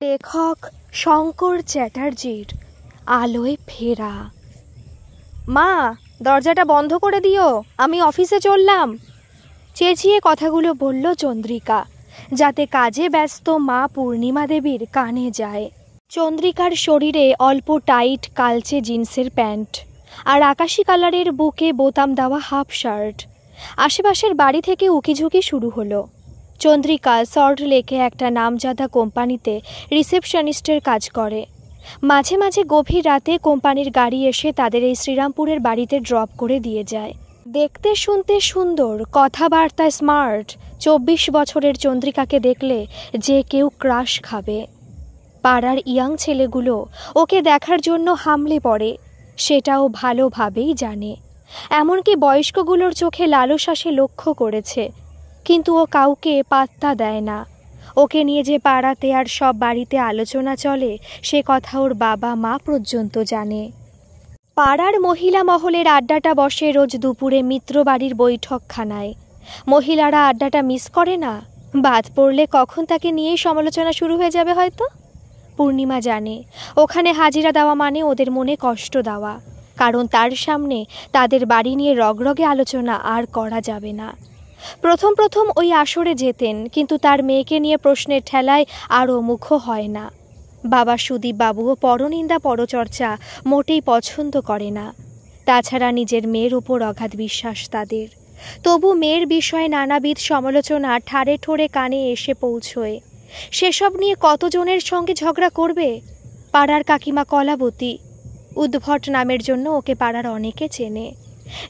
লেখক শঙ্কর চ্যাটার্জির আলোয় ফেরা। মা, দরজাটা বন্ধ করে দিও, আমি অফিসে চললাম। চেঁচিয়ে কথাগুলো বলল চন্দ্রিকা, যাতে কাজে ব্যস্ত মা পূর্ণিমা দেবীর কানে যায়। চন্দ্রিকার শরীরে অল্প টাইট কালচে জিন্সের প্যান্ট আর আকাশি কালারের বুকে বোতাম দেওয়া হাফ শার্ট। আশেপাশের বাড়ি থেকে উকিঝুঁকি শুরু হলো। চন্দ্রিকা সল্ট লেকে একটা নামজাদা কোম্পানিতে রিসেপশনিস্টের কাজ করে। মাঝে মাঝে গভীর রাতে কোম্পানির গাড়ি এসে তাদের এই শ্রীরামপুরের বাড়িতে ড্রপ করে দিয়ে যায়। দেখতে শুনতে সুন্দর, কথাবার্তা স্মার্ট 24 বছরের চন্দ্রিকাকে দেখলে যে কেউ ক্রাশ খাবে। পাড়ার ইয়াং ছেলেগুলো ওকে দেখার জন্য হামলে পড়ে, সেটাও ভালোভাবেই জানে। এমনকি বয়স্কগুলোর চোখে লালসাসে লক্ষ্য করেছে, কিন্তু ও কাউকে পাত্তা দেয় না। ওকে নিয়ে যে পাড়াতে আর সব বাড়িতে আলোচনা চলে সে কথা ওর বাবা মা পর্যন্ত জানে। পাড়ার মহিলা মহলের আড্ডাটা বসে রোজ দুপুরে মিত্র বাড়ির বৈঠকখানায়। মহিলারা আড্ডাটা মিস করে না। বাদ পড়লে কখন তাকে নিয়েই সমালোচনা শুরু হয়ে যাবে হয়তো। পূর্ণিমা জানে ওখানে হাজিরা দেওয়া মানে ওদের মনে কষ্ট দেওয়া, কারণ তার সামনে তাদের বাড়ি নিয়ে রগরগে আলোচনা আর করা যাবে না। প্রথম প্রথম ওই আসরে যেতেন, কিন্তু তার মেয়েকে নিয়ে প্রশ্নের ঠেলায় আরও মুখ হয় না। বাবা সুদীপ বাবুও পরনিন্দা পরচর্চা মোটেই পছন্দ করে না। তাছাড়া নিজের মেয়ের উপর অগাধ বিশ্বাস তাদের। তবু মেয়ের বিষয়ে নানাবিধ সমালোচনা ঠাড়ে ঠোড়ে কানে এসে পৌঁছয়। সেসব নিয়ে কতজনের সঙ্গে ঝগড়া করবে। পাড়ার কাকিমা কলাবতী, উদ্ভট নামের জন্য ওকে পাড়ার অনেকে চেনে।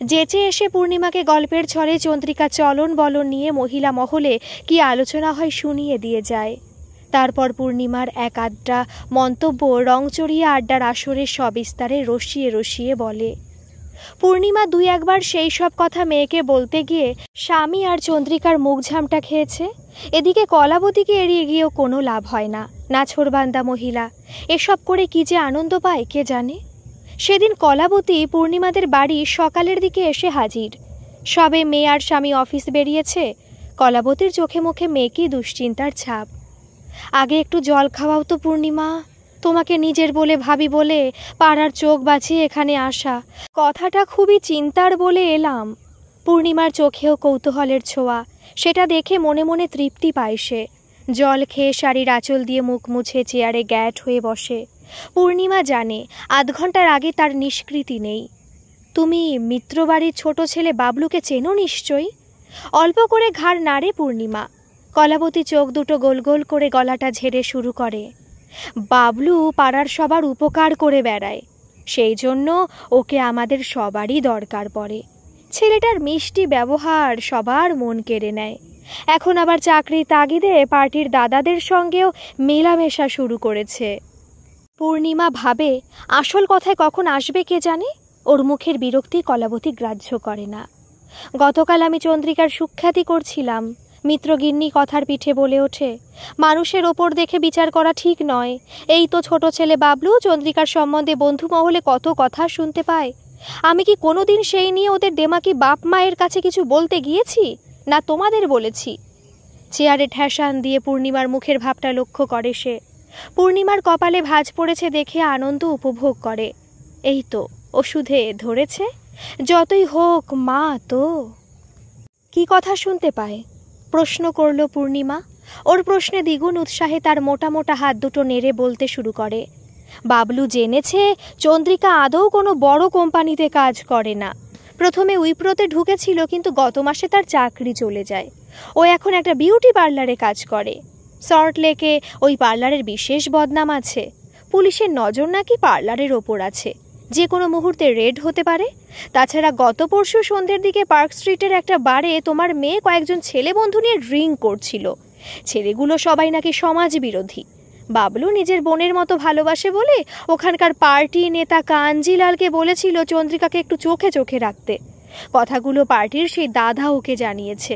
যেচে এসে পূর্ণিমাকে গল্পের ছলে চন্দ্রিকা চলন বলন নিয়ে মহিলা মহলে কি আলোচনা হয় শুনিয়ে দিয়ে যায়। তারপর পূর্ণিমার এক আড্ডা মন্তব্য রংচড়িয়ে আড্ডার আসরে সবিস্তারে রসিয়ে রসিয়ে বলে। পূর্ণিমা দুই একবার সেই সব কথা মেয়েকে বলতে গিয়ে স্বামী আর চন্দ্রিকার মুখ ঝামটা খেয়েছে। এদিকে কলাবতীকে এড়িয়ে গিয়েও কোনো লাভ হয় না। নাছোড়বান্দা মহিলা, এসব করে কি যে আনন্দ পায় কে জানে। সেদিন কলাবতী পূর্ণিমাদের বাড়ি সকালের দিকে এসে হাজির। সবে মেয়ে আর স্বামী অফিস বেরিয়েছে। কলাবতীর চোখে মুখে মেয়েকেই দুশ্চিন্তার ছাপ। আগে একটু জল খাওয়াও তো পূর্ণিমা, তোমাকে নিজের বলে ভাবি বলে পাড়ার চোখ বাঁচিয়ে এখানে আসা। কথাটা খুবই চিন্তার বলে এলাম। পূর্ণিমার চোখেও কৌতূহলের ছোঁয়া, সেটা দেখে মনে মনে তৃপ্তি পায় সে। জল খেয়ে শাড়ির আঁচল দিয়ে মুখ মুছে চেয়ারে গ্যাট হয়ে বসে। পূর্ণিমা জানে আধ ঘন্টার আগে তার নিষ্কৃতি নেই। তুমি মিত্রবাড়ির ছোট ছেলে বাবলুকে চেনো নিশ্চয়ই? অল্প করে ঘাড় নাড়ে পূর্ণিমা। কলাবতী চোখ দুটো গোল গোল করে গলাটা ঝেড়ে শুরু করে। বাবলু পাড়ার সবার উপকার করে বেড়ায়, সেই জন্য ওকে আমাদের সবারই দরকার পড়ে। ছেলেটার মিষ্টি ব্যবহার সবার মন কেড়ে নেয়। এখন আবার চাকরির তাগিদে পার্টির দাদাদের সঙ্গেও মেলামেশা শুরু করেছে। পূর্ণিমা ভাবে আসল কথায় কখন আসবে কে জানে। ওর মুখের বিরক্তি কলাবতী গ্রাহ্য করে না। গতকাল আমি চন্দ্রিকার সুখ্যাতি করছিলাম। মিত্রগিন্নি কথার পিঠে বলে ওঠে, মানুষের ওপর দেখে বিচার করা ঠিক নয়। এই তো ছোট ছেলে বাবলু চন্দ্রিকার সম্বন্ধে বন্ধু মহলে কত কথা শুনতে পায়। আমি কি কোনোদিন সেই নিয়ে ওদের দেমাকি বাপ মায়ের কাছে কিছু বলতে গিয়েছি, না তোমাদের বলেছি? চেয়ারে ঠেসান দিয়ে পূর্ণিমার মুখের ভাবটা লক্ষ্য করে সে। পূর্ণিমার কপালে ভাঁজ পড়েছে দেখে আনন্দ উপভোগ করে। এই তো ওষুধে ধরেছে, যতই হোক মা তো। কি কথা শুনতে পায়? প্রশ্ন করল পূর্ণিমা। ওর প্রশ্নে দ্বিগুণ উৎসাহে তার মোটা মোটা হাত দুটো নেড়ে বলতে শুরু করে। বাবলু জেনেছে চন্দ্রিকা আদৌ কোনো বড় কোম্পানিতে কাজ করে না। প্রথমে উইপ্রোতে ঢুকেছিল, কিন্তু গত মাসে তার চাকরি চলে যায়। ও এখন একটা বিউটি পার্লারে কাজ করে। সল্ট লেকে ওই পার্লারের বিশেষ বদনাম আছে। পুলিশের নজর নাকি পার্লারের ওপর আছে, যে কোনো মুহূর্তে রেড হতে পারে। তাছাড়া গত পরশু সন্ধ্যের দিকে পার্ক স্ট্রিটের একটা বারে তোমার মেয়ে কয়েকজন ছেলে বন্ধু নিয়ে ড্রিঙ্ক করছিল। ছেলেগুলো সবাই নাকি সমাজ বিরোধী। বাবলু নিজের বোনের মতো ভালোবাসে বলে ওখানকার পার্টি নেতা কাঞ্জিলালকে বলেছিল চন্দ্রিকাকে একটু চোখে চোখে রাখতে। কথাগুলো পার্টির সেই দাদা ওকে জানিয়েছে।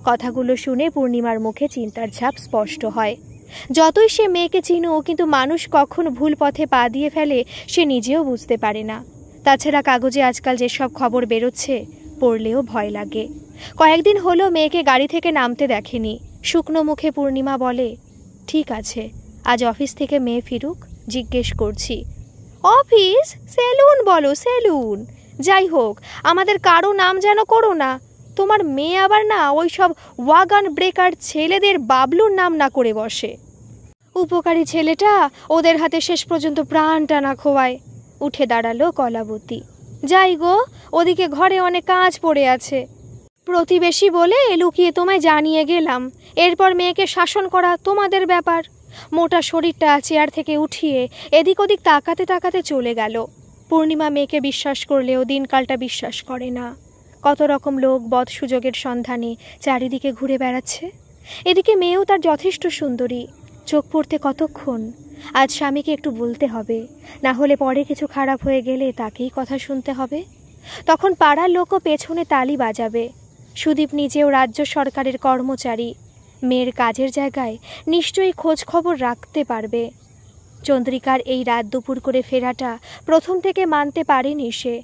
কথাগুলো শুনে পূর্ণিমার মুখে চিন্তার ছাপ স্পষ্ট হয়। যতই সে মেয়েকে চিনুক, কিন্তু মানুষ কখন ভুল পথে পা দিয়ে ফেলে সে নিজেও বুঝতে পারে না। তাছাড়া কাগজে আজকাল যেসব খবর বেরোচ্ছে পড়লেও ভয় লাগে। কয়েকদিন হলো মেয়েকে গাড়ি থেকে নামতে দেখেনি। শুকনো মুখে পূর্ণিমা বলে, ঠিক আছে, আজ অফিস থেকে মেয়ে ফিরুক, জিজ্ঞেস করছি। অফিস? সেলুন বলো, সেলুন। যাই হোক, আমাদের কারো নাম যেন করো না। তোমার মেয়ে আবার না ওই সব ওয়াগান ব্রেকার ছেলেদের বাবলুর নাম না করে বসে। উপকারী ছেলেটা ওদের হাতে শেষ পর্যন্ত প্রাণটা না খোয়ায়। উঠে দাঁড়ালো কলাবতী। যাই গো, ওদিকে ঘরে অনেক কাজ পড়ে আছে। প্রতিবেশী বলে লুকিয়ে তোমায় জানিয়ে গেলাম। এরপর মেয়েকে শাসন করা তোমাদের ব্যাপার। মোটা শরীরটা চেয়ার থেকে উঠিয়ে এদিক ওদিক তাকাতে তাকাতে চলে গেল। পূর্ণিমা মেয়েকে বিশ্বাস করলেও দিনকালটা বিশ্বাস করে না। কত রকম লোক বদ সুযোগের সন্ধানে চারিদিকে ঘুরে বেড়াচ্ছে। এদিকে মেয়েও তার যথেষ্ট সুন্দরী। চোখ পড়তে কতক্ষণ? আজ স্বামীকে একটু বলতে হবে, না হলে পরে কিছু খারাপ হয়ে গেলে তাকেই কথা শুনতে হবে। তখন পাড়ার লোকও পেছনে তালি বাজাবে। সুদীপ নিজেও রাজ্য সরকারের কর্মচারী। মেয়ের কাজের জায়গায় নিশ্চয়ই খোঁজ খবর রাখতে পারবে। চন্দ্রিকার এই রাত দুপুর করে ফেরাটা প্রথম থেকে মানতে পারেনি সে।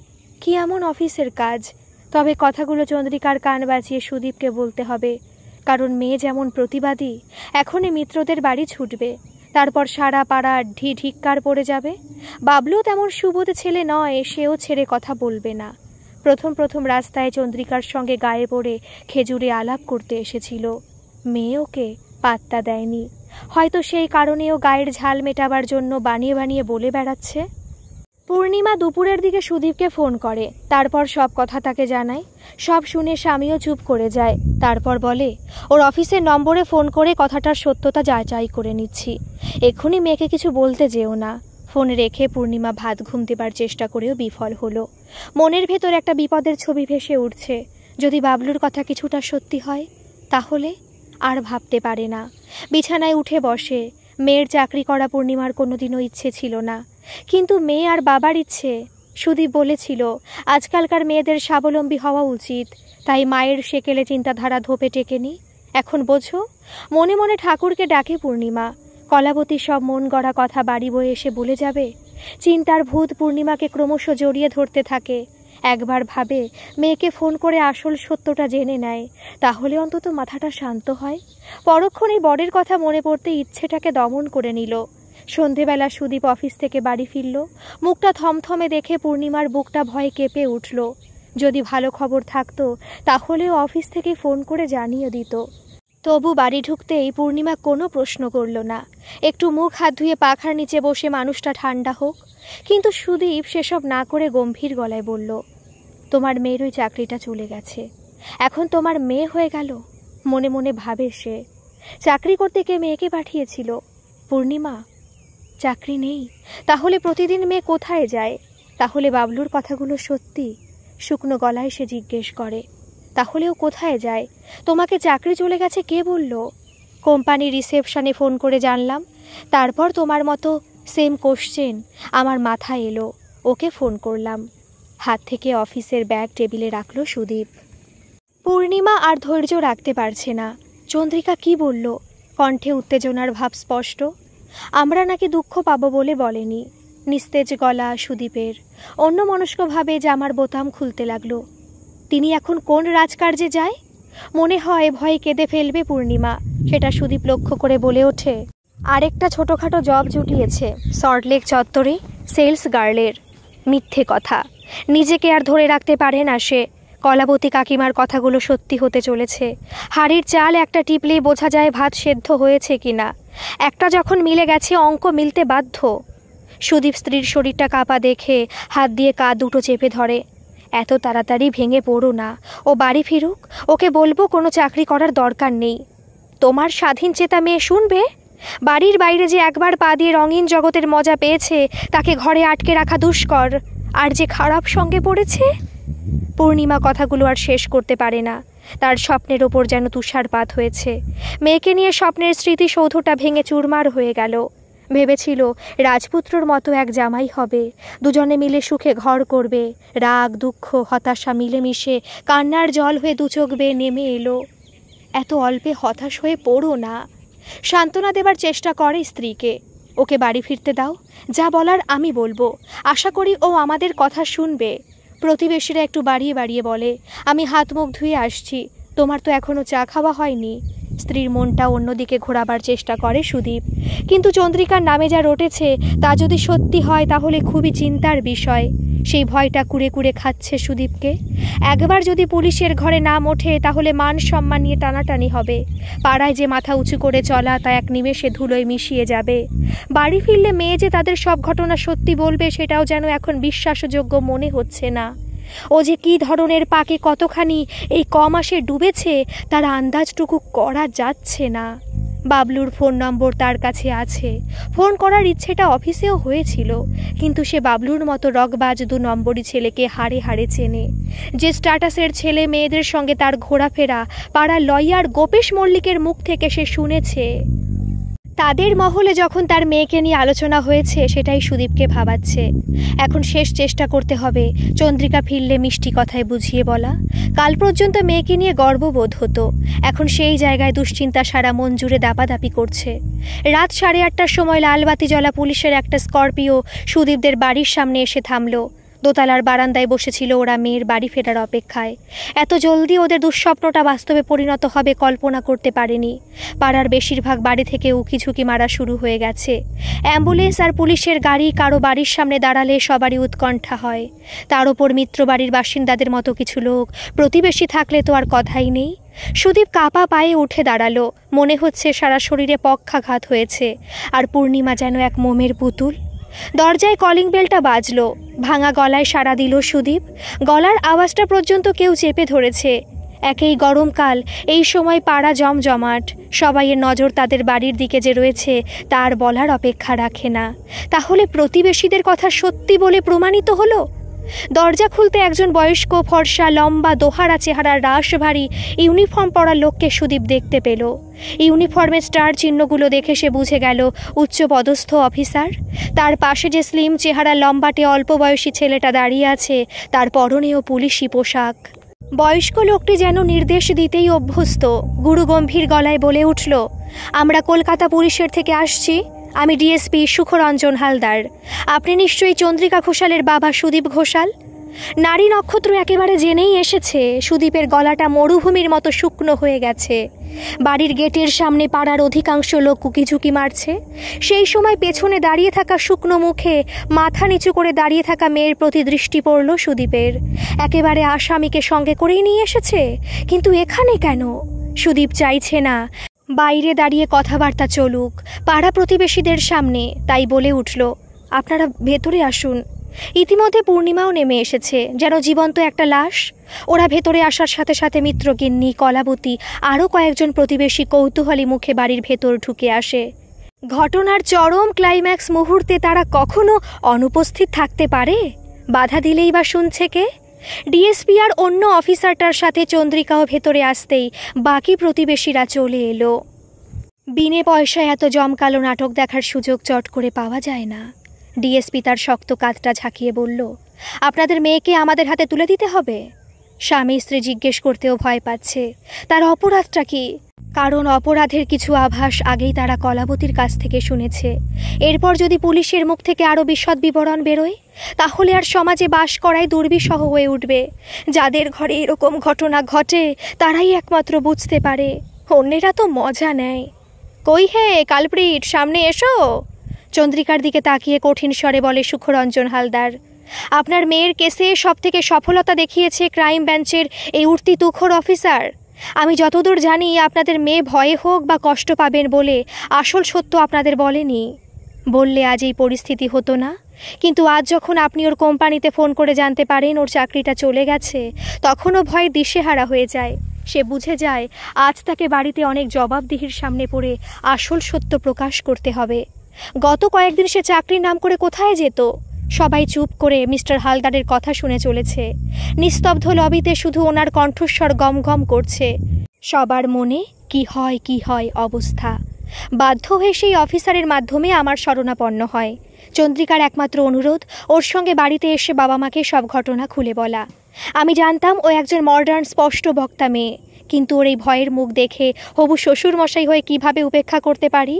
কি এমন অফিসের কাজ? তবে কথাগুলো চন্দ্রিকার কান বাজিয়ে সুদীপকে বলতে হবে, কারণ মেয়ে যেমন প্রতিবাদী, এখনই মিত্রদের বাড়ি ছুটবে। তারপর সারা পাড়া ঢিক্কার পড়ে যাবে। বাবলু তেমন সুবোধ ছেলে নয়, সেও ছেড়ে কথা বলবে না। প্রথম প্রথম রাস্তায় চন্দ্রিকার সঙ্গে গায়ে পড়ে খেজুরে আলাপ করতে এসেছিল। মেয়ে ওকে পাত্তা দেয়নি। হয়তো সেই কারণেও গায়ের ঝাল মেটাবার জন্য বানিয়ে বানিয়ে বলে বেড়াচ্ছে। পূর্ণিমা দুপুরের দিকে সুদীপকে ফোন করে, তারপর সব কথা তাকে জানায়। সব শুনে স্বামীও চুপ করে যায়। তারপর বলে, ওর অফিসের নম্বরে ফোন করে কথাটার সত্যতা যাচাই করে নিচ্ছি। এক্ষুনি মেয়েকে কিছু বলতে যেও না। ফোন রেখে পূর্ণিমা ভাত ঘুম দেবার চেষ্টা করেও বিফল হলো। মনের ভেতর একটা বিপদের ছবি ভেসে উঠছে। যদি বাবলুর কথা কিছুটা সত্যি হয়, তাহলে আর ভাবতে পারে না। বিছানায় উঠে বসে। মেয়ের চাকরি করা পূর্ণিমার কোনোদিনও ইচ্ছে ছিল না, কিন্তু মেয়ে আর বাবার ইচ্ছে। সুদীপ বলেছিল আজকালকার মেয়েদের স্বাবলম্বী হওয়া উচিত, তাই মায়ের সেকেলে চিন্তাধারা ধোপে টেকেনি। এখন বোঝো? মনে মনে ঠাকুরকে ডাকে পূর্ণিমা। কলাবতীর সব মন গড়া কথা বাড়ি বয়ে এসে বলে যাবে। চিন্তার ভূত পূর্ণিমাকে ক্রমশ জড়িয়ে ধরতে থাকে। একবার ভাবে মেয়েকে ফোন করে আসল সত্যটা জেনে নেয়, তাহলে অন্তত মাথাটা শান্ত হয়। পরক্ষণেই বরের কথা মনে পড়তে ইচ্ছেটাকে দমন করে নিল। সন্ধেবেলা সুদীপ অফিস থেকে বাড়ি ফিরল। মুখটা থমথমে দেখে পূর্ণিমার বুকটা ভয়ে কেঁপে উঠল। যদি ভালো খবর থাকতো তাহলেও অফিস থেকে ফোন করে জানিয়ে দিত। তবু বাড়ি ঢুকতেই পূর্ণিমা কোনো প্রশ্ন করল না। একটু মুখ হাত ধুয়ে পাখার নিচে বসে মানুষটা ঠান্ডা হোক। কিন্তু সুদীপ সেসব না করে গম্ভীর গলায় বলল, তোমার মেয়ের ওই চাকরিটা চলে গেছে। এখন তোমার মেয়ে হয়ে গেল। মনে মনে ভাবে সে, চাকরি করতে কে মেয়েকে পাঠিয়েছিল? পূর্ণিমা। চাকরি নেই, তাহলে প্রতিদিন মেয়ে কোথায় যায়? তাহলে বাবলুর কথাগুলো সত্যি? শুকনো গলায় সে জিজ্ঞেস করে, তাহলেও কোথায় যায়? তোমাকে চাকরি চলে গেছে কে বলল? কোম্পানির রিসেপশনে ফোন করে জানলাম। তারপর তোমার মতো সেম কোশ্চেন আমার মাথায় এলো, ওকে ফোন করলাম। হাত থেকে অফিসের ব্যাগ টেবিলে রাখলো সুদীপ। পূর্ণিমা আর ধৈর্য রাখতে পারছে না। চন্দ্রিকা কি বলল? কণ্ঠে উত্তেজনার ভাব স্পষ্ট। আমরা নাকি দুঃখ পাবো বলে বলেনি। নিস্তেজ গলা সুদীপের। অন্যমনস্কভাবে জামার বোতাম খুলতে লাগলো। তিনি এখন কোন রাজকার্যে যায়? মনে হয় ভয়ে কেঁদে ফেলবে পূর্ণিমা। সেটা সুদীপ লক্ষ্য করে বলে ওঠে, আরেকটা ছোটোখাটো জব জুটিয়েছে সল্টলেক চত্বরে, সেলস গার্লের। মিথ্যে কথা। নিজেকে আর ধরে রাখতে পারে না সে। কলাবতী কাকিমার কথাগুলো সত্যি হতে চলেছে। হাড়ির চাল একটা টিপলেই বোঝা যায় ভাত সেদ্ধ হয়েছে কিনা। একটা যখন মিলে গেছে, অঙ্ক মিলতে বাধ্য। সুদীপ স্ত্রীর শরীরটা কাঁপা দেখে হাত দিয়ে কাঁধ দুটো চেপে ধরে। এত তাড়াতাড়ি ভেঙে পড়ো না, ও বাড়ি ফিরুক। ওকে বলবো কোনো চাকরি করার দরকার নেই। তোমার স্বাধীন চেতা মেয়ে শুনবে? বাড়ির বাইরে যে একবার পা দিয়ে রঙিন জগতের মজা পেয়েছে, তাকে ঘরে আটকে রাখা দুষ্কর। আর যে খারাপ সঙ্গে পড়েছে। পূর্ণিমা কথাগুলো আর শেষ করতে পারে না। তার স্বপ্নের ওপর যেন তুষারপাত হয়েছে। মেয়েকে নিয়ে স্বপ্নের স্মৃতিসৌধটা ভেঙে চুরমার হয়ে গেল। ভেবেছিল রাজপুত্রর মতো এক জামাই হবে, দুজনে মিলে সুখে ঘর করবে। রাগ, দুঃখ, হতাশা মিলেমিশে কান্নার জল হয়ে দুচোখ বেয়ে নেমে এলো। এত অল্পে হতাশ হয়ে পড়ো না। সান্ত্বনা দেবার চেষ্টা করে স্ত্রীকে। ওকে বাড়ি ফিরতে দাও, যা বলার আমি বলবো। আশা করি ও আমাদের কথা শুনবে। প্রতিবেশীরা একটু বাড়িয়ে বাড়িয়ে বলে, আমি হাত মুখ ধুয়ে আসছি, তোমার তো এখনও চা খাওয়া হয়নি। স্ত্রীর মনটা অন্যদিকে ঘোরাবার চেষ্টা করে সুদীপ। কিন্তু চন্দ্রিকার নামে যা রটেছে তা যদি সত্যি হয় তাহলে খুবই চিন্তার বিষয়। সেই ভয়টা কুড়ে কুড়ে খাচ্ছে সুদীপকে। একবার যদি পুলিশের ঘরে নাম ওঠে তাহলে মান সম্মান নিয়ে টানাটানি হবে। পাড়ায় যে মাথা উঁচু করে চলা তা এক নিমেষে ধুলোয় মিশিয়ে যাবে। বাড়ি ফিরলে মেয়ে যে তাদের সব ঘটনা সত্যি বলবে সেটাও যেন এখন বিশ্বাসযোগ্য মনে হচ্ছে না। ও যে কী ধরনের পাকে কতখানি এই কমাসে ডুবেছে তার আন্দাজটুকু করা যাচ্ছে না। বাবলুর ফোন নম্বর তার কাছে আছে। ফোন করার ইচ্ছেটা অফিসেও হয়েছিল, কিন্তু সে বাবলুর মতো রগবাজ 2 নম্বরই ছেলেকে হাড়ে হাড়ে চেনে। যে স্ট্যাটাসের ছেলে মেয়েদের সঙ্গে তার ঘোরাফেরা পাড়ার লয়ার গোপেশ মল্লিকের মুখ থেকে সে শুনেছে। তাদের মহলে যখন তার মেয়েকে নিয়ে আলোচনা হয়েছে সেটাই সুদীপকে ভাবাচ্ছে। এখন শেষ চেষ্টা করতে হবে চন্দ্রিকা ফিরলে মিষ্টি কথায় বুঝিয়ে বলা। কাল পর্যন্ত মেয়েকে নিয়ে গর্ববোধ হতো, এখন সেই জায়গায় দুশ্চিন্তা সারা মন জুড়ে দাপাদাপি করছে। রাত 8:30টার সময় লালবাতি জ্বলা পুলিশের একটা স্করপিও সুদীপদের বাড়ির সামনে এসে থামল। দোতলার বারান্দায় বসেছিল ওরা মেয়ের বাড়ি ফেরার অপেক্ষায়। এত জলদি ওদের দুঃস্বপ্নটা বাস্তবে পরিণত হবে কল্পনা করতে পারেনি। পাড়ার বেশিরভাগ বাড়ি থেকে উকিঝুঁকি মারা শুরু হয়ে গেছে। অ্যাম্বুলেন্স আর পুলিশের গাড়ি কারো বাড়ির সামনে দাঁড়ালে সবারই উৎকণ্ঠা হয়। তার ওপর মিত্র বাড়ির বাসিন্দাদের মতো কিছু লোক, প্রতিবেশী থাকলে তো আর কথাই নেই। সুদীপ কাপা পায়ে উঠে দাঁড়ালো। মনে হচ্ছে সারা শরীরে পক্ষাঘাত হয়েছে, আর পূর্ণিমা যেন এক মোমের পুতুল। দরজায় কলিং বেলটা বাজলো। ভাঙা গলায় সাড়া দিল সুদীপ। গলার আওয়াজটা পর্যন্ত কেউ চেপে ধরেছে। একেই গরমকাল, এই সময় পাড়া জমজমাট। সবাইয়ের নজর তাদের বাড়ির দিকে যে রয়েছে তার বলার অপেক্ষা রাখে না। তাহলে প্রতিবেশীদের কথা সত্যি বলে প্রমাণিত হলো? দরজা খুলতে একজন বয়স্ক ফর্সা লম্বা দোহারা চেহারার রাশভারী ইউনিফর্ম পরা লোককে সুদীপ দেখতে পেল। ইউনিফর্মের স্টার চিহ্নগুলো দেখে সে বুঝে গেল উচ্চপদস্থ অফিসার। তার পাশে যে স্লিম চেহারা লম্বাটে অল্প বয়সী ছেলেটা দাঁড়িয়ে আছে তার পরনেও পুলিশি পোশাক। বয়স্ক লোকটি যেন নির্দেশ দিতেই অভ্যস্ত। গুরুগম্ভীর গলায় বলে উঠল, আমরা কলকাতা পুলিশের থেকে আসছি। আমি ডিএসপি সুখরঞ্জন হালদার। আপনি নিশ্চয়ই চন্দ্রিকা ঘোষালের বাবা সুদীপ ঘোষাল? নারী নক্ষত্র একেবারে জেনেই এসেছে। সুদীপের গলাটা মরুভূমির মতো শুকনো হয়ে গেছে। বাড়ির গেটের সামনে পাড়ার অধিকাংশ লোক কুকিঝুঁকি মারছে। সেই সময় পেছনে দাঁড়িয়ে থাকা শুকনো মুখে মাথা নিচু করে দাঁড়িয়ে থাকা মেয়ের প্রতি দৃষ্টি পড়ল সুদীপের। একেবারে আসামিকে সঙ্গে করেই নিয়ে এসেছে, কিন্তু এখানে কেন? সুদীপ চাইছে না বাইরে দাঁড়িয়ে কথাবার্তা চলুক পাড়া প্রতিবেশীদের সামনে, তাই বলে উঠল, আপনারা ভেতরে আসুন। ইতিমধ্যে পূর্ণিমাও নেমে এসেছে, যেন জীবন্ত একটা লাশ। ওরা ভেতরে আসার সাথে সাথে মিত্রগিন্নি, কলাবতী আরও কয়েকজন প্রতিবেশী কৌতূহলী মুখে বাড়ির ভেতর ঢুকে আসে। ঘটনার চরম ক্লাইম্যাক্স মুহূর্তে তারা কখনো অনুপস্থিত থাকতে পারে? বাধা দিলেই বা শুনছে কে? ডিএসপি আর অন্য অফিসারটার সাথে চন্দ্রিকাও ভেতরে আসতেই বাকি প্রতিবেশীরা চলে এলো। বিনে পয়সায় এত জমকালো নাটক দেখার সুযোগ চট করে পাওয়া যায় না। ডিএসপি তার শক্ত কাঁধটা ঝাঁকিয়ে বলল, আপনাদের মেয়েকে আমাদের হাতে তুলে দিতে হবে। স্বামী স্ত্রী জিজ্ঞেস করতেও ভয় পাচ্ছে তার অপরাধটা কি, কারণ অপরাধের কিছু আভাস আগেই তারা কলাবতীর কাছ থেকে শুনেছে। এরপর যদি পুলিশের মুখ থেকে আরও বিশদ বিবরণ বেরোয় তাহলে আর সমাজে বাস করাই দুর্বিষহ হয়ে উঠবে। যাদের ঘরে এরকম ঘটনা ঘটে তারাই একমাত্র বুঝতে পারে, অন্যেরা তো মজা নেয়। কই হে কালপ্রিট, সামনে এসো। চন্দ্রিকার দিকে তাকিয়ে কঠিন স্বরে বলে সুখরঞ্জন হালদার, আপনার মেয়ের কেসে সবথেকে সফলতা দেখিয়েছে ক্রাইম ব্রাঞ্চের এই উঠতি তুখোর অফিসার। আমি যতদূর জানি আপনাদের মেয়ে ভয়ে হোক বা কষ্ট পাবেন বলে আসল সত্য আপনাদের বলেনি। বললে আজ এই পরিস্থিতি হতো না, কিন্তু আজ যখন আপনি ওর কোম্পানিতে ফোন করে জানতে পারেন ওর চাকরিটা চলে গেছে, তখনও ভয়ে দিশেহারা হয়ে যায়। সে বুঝে যায় আজ তাকে বাড়িতে অনেক জবাবদিহির সামনে পড়ে আসল সত্য প্রকাশ করতে হবে। গত কয়েকদিন সে চাকরির নাম করে কোথায় যেত? সবাই চুপ করে মিস্টার হালদারের কথা শুনে চলেছে। নিস্তব্ধ লবিতে শুধু ওনার কণ্ঠস্বর গম গম করছে। সবার মনে কি হয় অবস্থা। বাধ্য হয়ে সেই অফিসারের মাধ্যমে আমার শরণাপন্ন হয়। চন্দ্রিকার একমাত্র অনুরোধ ওর সঙ্গে বাড়িতে এসে বাবা মাকে সব ঘটনা খুলে বলা। আমি জানতাম ও একজন মডার্ন স্পষ্ট বক্তা মেয়ে, কিন্তু ওর এই ভয়ের মুখ দেখে হবু শ্বশুরমশাই হয়ে কিভাবে উপেক্ষা করতে পারি?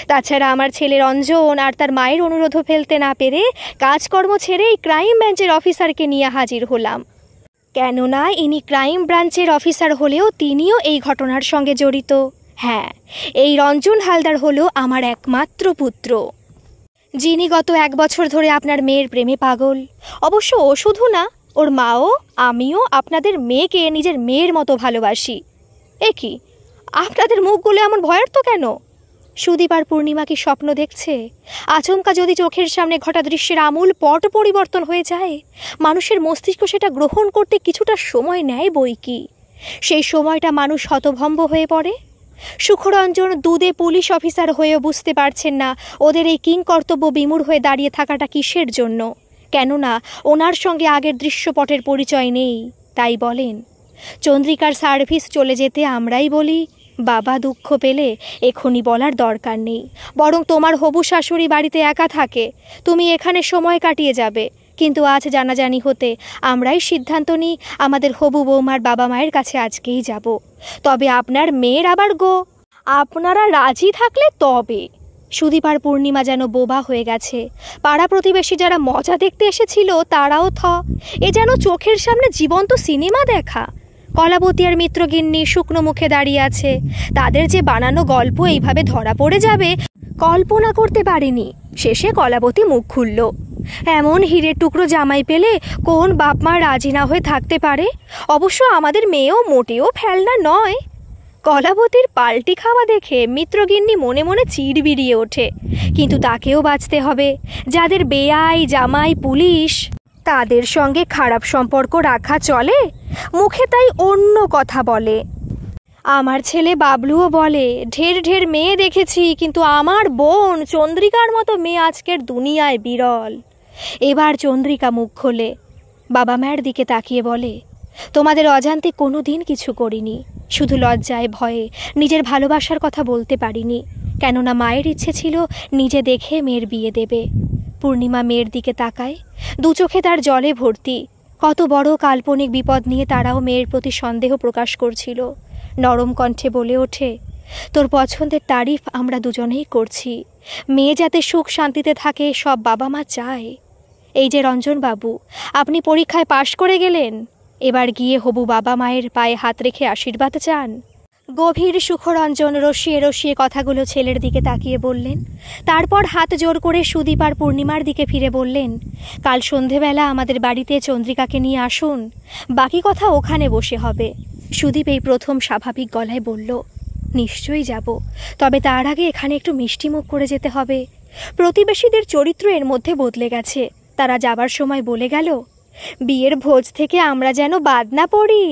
তাছাড়া আমার ছেলের অঞ্জন আর তার মায়ের অনুরোধও ফেলতে না পেরে কাজকর্ম ছেড়ে এই ক্রাইম ব্রাঞ্চের অফিসারকে নিয়ে হাজির হলাম। কেননা ইনি ক্রাইম ব্রাঞ্চের অফিসার হলেও তিনিও এই ঘটনার সঙ্গে জড়িত। হ্যাঁ, এই রঞ্জন হালদার হলো আমার একমাত্র পুত্র, যিনি গত 1 বছর ধরে আপনার মেয়ের প্রেমে পাগল। অবশ্য ও শুধু না, ওর মাও আমিও আপনাদের মেয়েকে নিজের মেয়ের মতো ভালোবাসি। এ কি, আপনাদের মুখগুলো এমন ভয়ার্থ কেন? সুদীপ আর পূর্ণিমা কি স্বপ্ন দেখছে? আচমকা যদি চোখের সামনে ঘটা দৃশ্যের আমূল পট পরিবর্তন হয়ে যায়, মানুষের মস্তিষ্ক সেটা গ্রহণ করতে কিছুটা সময় নেয় বই কি। সেই সময়টা মানুষ হতভম্ব হয়ে পড়ে। সুখরঞ্জন দুধে পুলিশ অফিসার হয়েও বুঝতে পারছেন না ওদের এই কিংকর্তব্য বিমূঢ় হয়ে দাঁড়িয়ে থাকাটা কিসের জন্য। কেননা ওনার সঙ্গে আগের দৃশ্যপটের পরিচয় নেই। তাই বলেন, চন্দ্রিকার সার্ভিস চলে যেতে আমরাই বলি, বাবা দুঃখ পেলে এখনই বলার দরকার নেই, বরং তোমার হবু শাশুড়ি বাড়িতে একা থাকে, তুমি এখানে সময় কাটিয়ে যাবে। কিন্তু আজ জানাজানি হতে আমরাই সিদ্ধান্ত নিই আমাদের হবু বৌমার বাবা মায়ের কাছে আজকেই যাব। তবে আপনার মেয়ের আবার আপনারা রাজি থাকলে তবে। সুদীপ আর পূর্ণিমা যেন বোবা হয়ে গেছে। পাড়া প্রতিবেশী যারা মজা দেখতে এসেছিল তারাও এ যেন চোখের সামনে জীবন্ত সিনেমা দেখা। কলাবতী আর মিত্রগিন্নি শুকনো মুখে দাঁড়িয়ে আছে। তাদের যে বানানো গল্প এইভাবে ধরা পড়ে যাবে কল্পনা করতে পারেনি। শেষে কলাবতী মুখ খুলল। এমন হীরের টুকরো জামাই পেলে কোন বাপ মা রাজি না হয়ে থাকতে পারে? অবশ্য আমাদের মেয়েও মোটেও ফেলনা নয়। কলাবতীর পাল্টি খাওয়া দেখে মিত্রগিন্নি মনে মনে চিড়বিড়িয়ে ওঠে। কিন্তু তাকেও বাঁচতে হবে। যাদের বেয়াই জামাই পুলিশ, তাদের সঙ্গে খারাপ সম্পর্ক রাখা চলে? মুখে তাই অন্য কথা বলে। আমার ছেলে বাবলুও বলে, ঢের ঢের মেয়ে দেখেছি, কিন্তু আমার বোন চন্দ্রিকার মতো মেয়ে আজকের দুনিয়ায় বিরল। এবার চন্দ্রিকা মুখ খোলে, বাবা মায়ের দিকে তাকিয়ে বলে, তোমাদের অজান্তে কোনো দিন কিছু করিনি। শুধু লজ্জায় ভয়ে নিজের ভালোবাসার কথা বলতে পারিনি। কেননা মায়ের ইচ্ছে ছিল নিজে দেখে মেয়ের বিয়ে দেবে। পূর্ণিমা মেয়ের দিকে তাকায়, দু চোখে তার জলে ভর্তি। কত বড় কাল্পনিক বিপদ নিয়ে তারাও মেয়ের প্রতি সন্দেহ প্রকাশ করছিল। নরম কণ্ঠে বলে ওঠে, তোর পছন্দের তারিফ আমরা দুজনেই করছি। মেয়ে যাতে সুখ শান্তিতে থাকে সব বাবা মা চায়। এই যে রঞ্জনবাবু, আপনি পরীক্ষায় পাশ করে গেলেন, এবার গিয়ে হবু বাবা মায়ের পায়ে হাত রেখে আশীর্বাদ চান। গভীর সুখরঞ্জন রসিয়ে রসিয়ে কথাগুলো ছেলের দিকে তাকিয়ে বললেন। তারপর হাত জোর করে সুদীপ আর পূর্ণিমার দিকে ফিরে বললেন, কাল সন্ধেবেলা আমাদের বাড়িতে চন্দ্রিকাকে নিয়ে আসুন, বাকি কথা ওখানে বসে হবে। সুদীপ এই প্রথম স্বাভাবিক গলায় বলল, নিশ্চয়ই যাব, তবে তার আগে এখানে একটু মিষ্টিমুখ করে যেতে হবে। প্রতিবেশীদের চরিত্র এর মধ্যে বদলে গেছে। তারা যাবার সময় বলে গেল, বিয়ের ভোজ থেকে আমরা যেন বাদ না পড়ি।